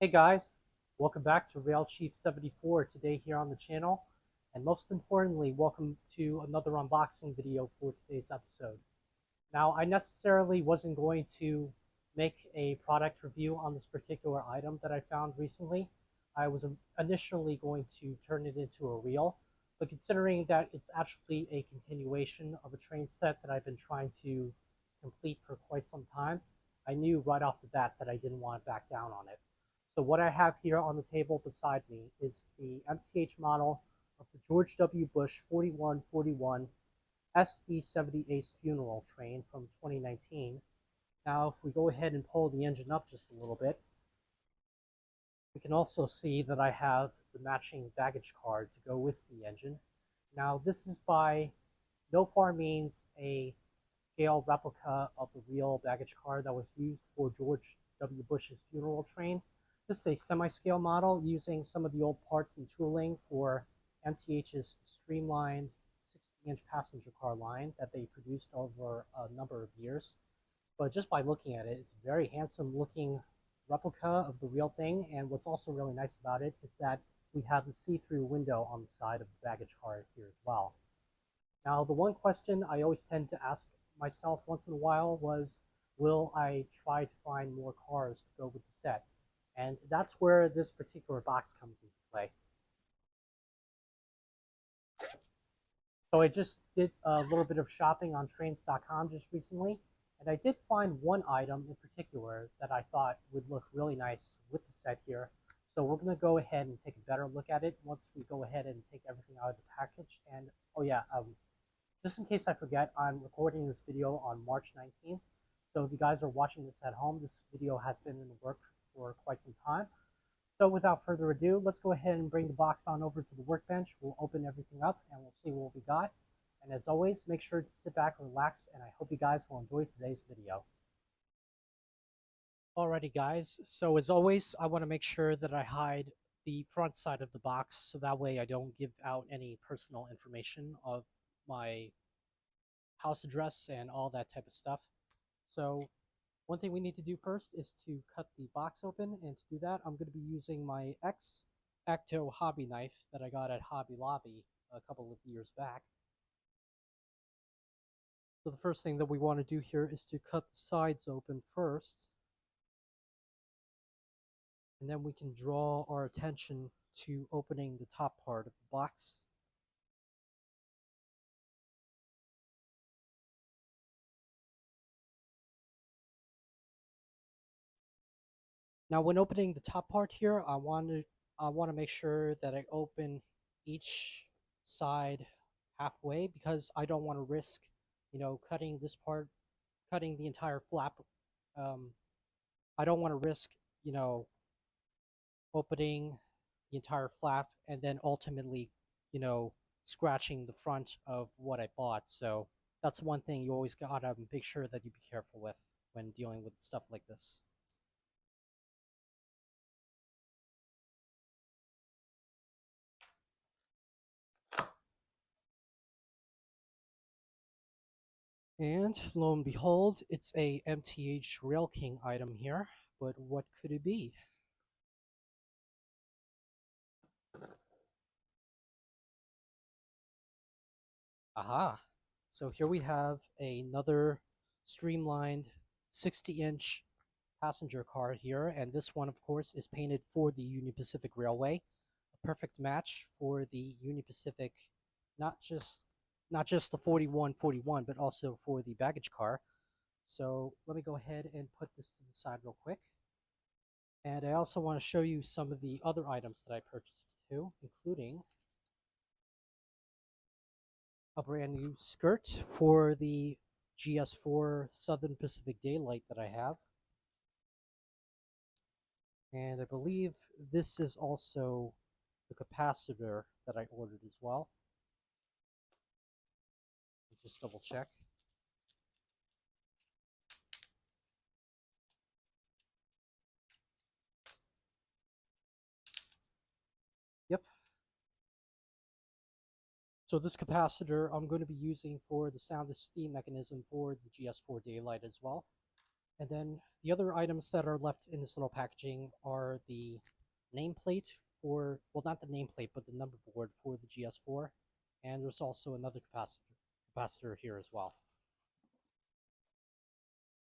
Hey guys, welcome back to Rail Chief 74 today here on the channel, and most importantly, welcome to another unboxing video for today's episode. Now, I necessarily wasn't going to make a product review on this particular item that I found recently. I was initially going to turn it into a reel, but considering that it's actually a continuation of a train set that I've been trying to complete for quite some time, I knew right off the bat that I didn't want to back down on it. So what I have here on the table beside me is the MTH model of the George W. Bush 4141 SD70 Ace funeral train from 2019. Now, if we go ahead and pull the engine up just a little bit, we can also see that I have the matching baggage card to go with the engine. Now, this is by no far means a scale replica of the real baggage car that was used for George W. Bush's funeral train. This is a semi-scale model using some of the old parts and tooling for MTH's streamlined 60-inch passenger car line that they produced over a number of years. But just by looking at it, it's a very handsome looking replica of the real thing. And what's also really nice about it is that we have the see-through window on the side of the baggage car here as well. Now, the one question I always tend to ask myself once in a while was, will I try to find more cars to go with the set? And that's where this particular box comes into play. So I just did a little bit of shopping on trains.com just recently, and I did find one item in particular that I thought would look really nice with the set here. So we're going to go ahead and take a better look at it once we go ahead and take everything out of the package. And oh yeah, just in case I forget, I'm recording this video on March 19th. So if you guys are watching this at home, this video has been in the works for quite some time. So without further ado, let's go ahead and bring the box on over to the workbench. We'll open everything up and we'll see what we got. And as always, make sure to sit back and relax, and I hope you guys will enjoy today's video. Alrighty guys, so as always, I want to make sure that I hide the front side of the box so that way I don't give out any personal information of my house address and all that type of stuff. So one thing we need to do first is to cut the box open, and to do that, I'm going to be using my X-Acto hobby knife that I got at Hobby Lobby a couple of years back. So the first thing that we want to do here is to cut the sides open first, and then we can draw our attention to opening the top part of the box. Now, when opening the top part here, I want to make sure that I open each side halfway, because I don't want to risk, cutting this part, cutting the entire flap. Um, I don't want to risk, you know, opening the entire flap and then ultimately, scratching the front of what I bought. So that's one thing you always gotta make sure that you be careful with when dealing with stuff like this. And lo and behold, it's a MTH Rail King item here, but what could it be? Aha! So here we have another streamlined 60-inch passenger car here, and this one, of course, is painted for the Union Pacific Railway. A perfect match for the Union Pacific, not just the 4141, but also for the baggage car. So let me go ahead and put this to the side real quick. And I also want to show you some of the other items that I purchased too, including a brand new skirt for the GS4 Southern Pacific Daylight that I have. And I believe this is also the capacitor that I ordered as well. Just double check. Yep. So this capacitor I'm going to be using for the sound and steam mechanism for the GS4 Daylight as well. And then the other items that are left in this little packaging are the nameplate for, well, not the nameplate, but the number board for the GS4. And there's also another capacitor here as well.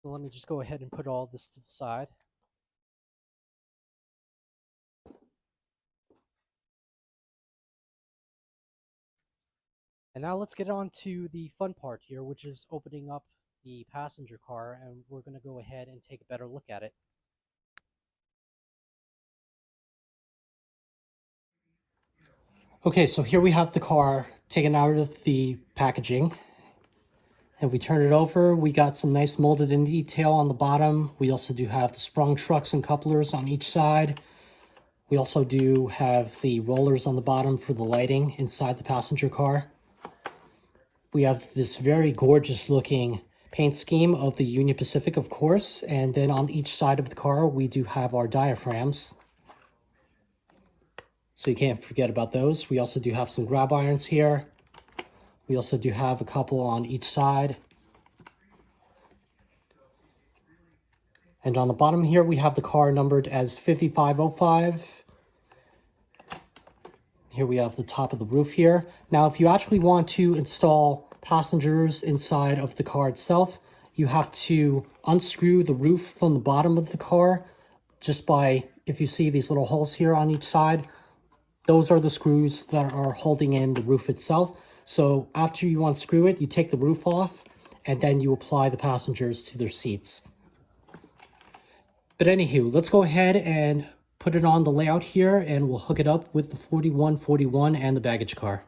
So let me just go ahead and put all this to the side. And now let's get on to the fun part here, which is opening up the passenger car, and we're going to go ahead and take a better look at it. Okay, so here we have the car taken out of the packaging. If we turn it over, we got some nice molded in detail on the bottom. We also do have the sprung trucks and couplers on each side. We also do have the rollers on the bottom for the lighting inside the passenger car. We have this very gorgeous looking paint scheme of the Union Pacific, of course. And then on each side of the car, we do have our diaphragms. So you can't forget about those. We also do have some grab irons here. We also do have a couple on each side. And on the bottom here, we have the car numbered as 5505. Here we have the top of the roof here. Now, if you actually want to install passengers inside of the car itself, you have to unscrew the roof from the bottom of the car just by, if you see these little holes here on each side, those are the screws that are holding in the roof itself. So after you unscrew it, you take the roof off and then you apply the passengers to their seats. But anywho, let's go ahead and put it on the layout here and we'll hook it up with the 4141 and the baggage car.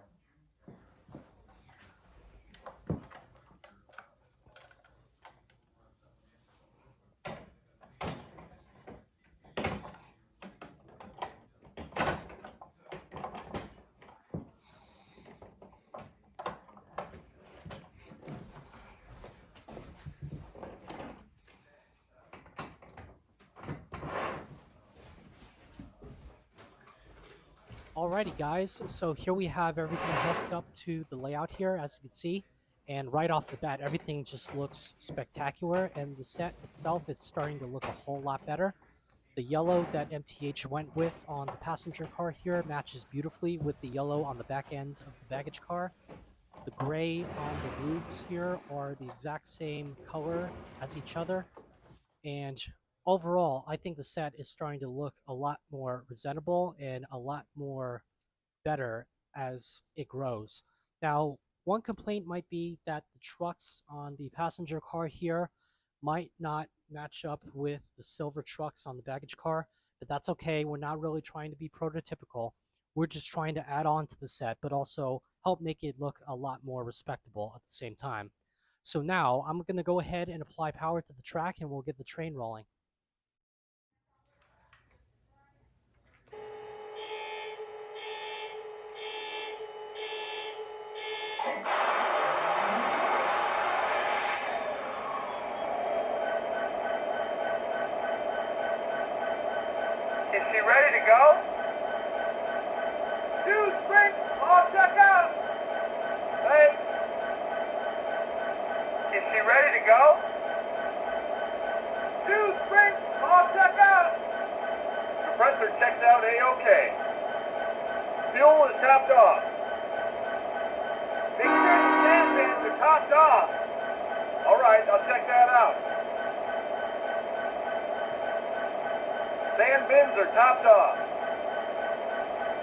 Alrighty guys, so here we have everything hooked up to the layout here, as you can see, and right off the bat everything just looks spectacular, and the set itself is starting to look a whole lot better. The yellow that MTH went with on the passenger car here matches beautifully with the yellow on the back end of the baggage car. The gray on the roofs here are the exact same color as each other, and overall, I think the set is starting to look a lot more presentable and a lot more better as it grows. Now, one complaint might be that the trucks on the passenger car here might not match up with the silver trucks on the baggage car, but that's okay. We're not really trying to be prototypical. We're just trying to add on to the set, but also help make it look a lot more respectable at the same time. So now I'm going to go ahead and apply power to the track and we'll get the train rolling. Is she ready to go? Two sprint, all check out. Hey. Is she ready to go? Two sprint, all check out. Compressor checked out A-OK. Fuel is topped off. Make sure the stand fans are topped off. All right, I'll check that out. Sand bins are topped off.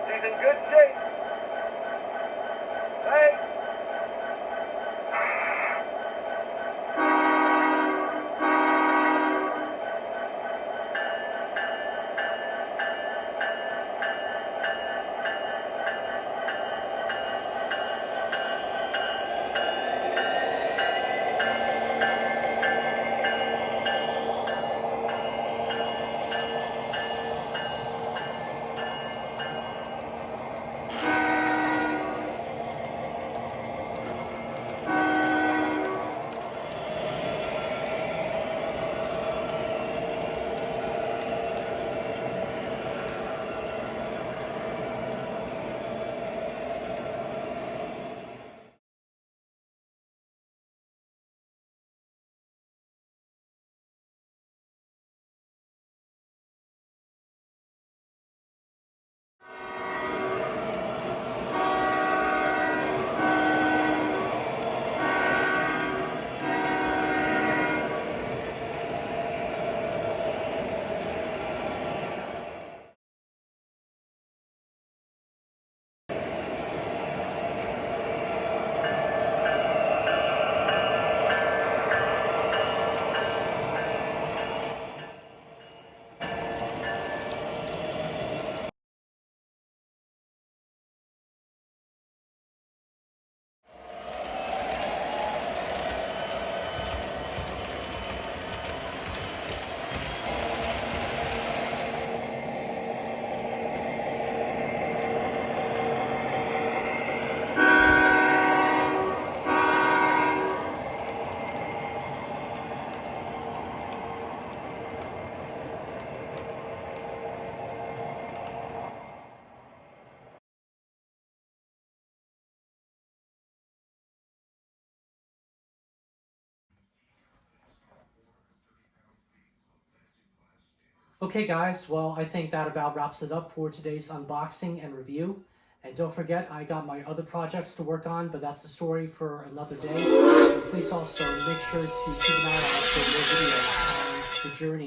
She's in good shape. Thanks. Okay guys, well I think that about wraps it up for today's unboxing and review. And don't forget, I got my other projects to work on, but that's a story for another day. And please also make sure to keep an eye out for more videos on the journey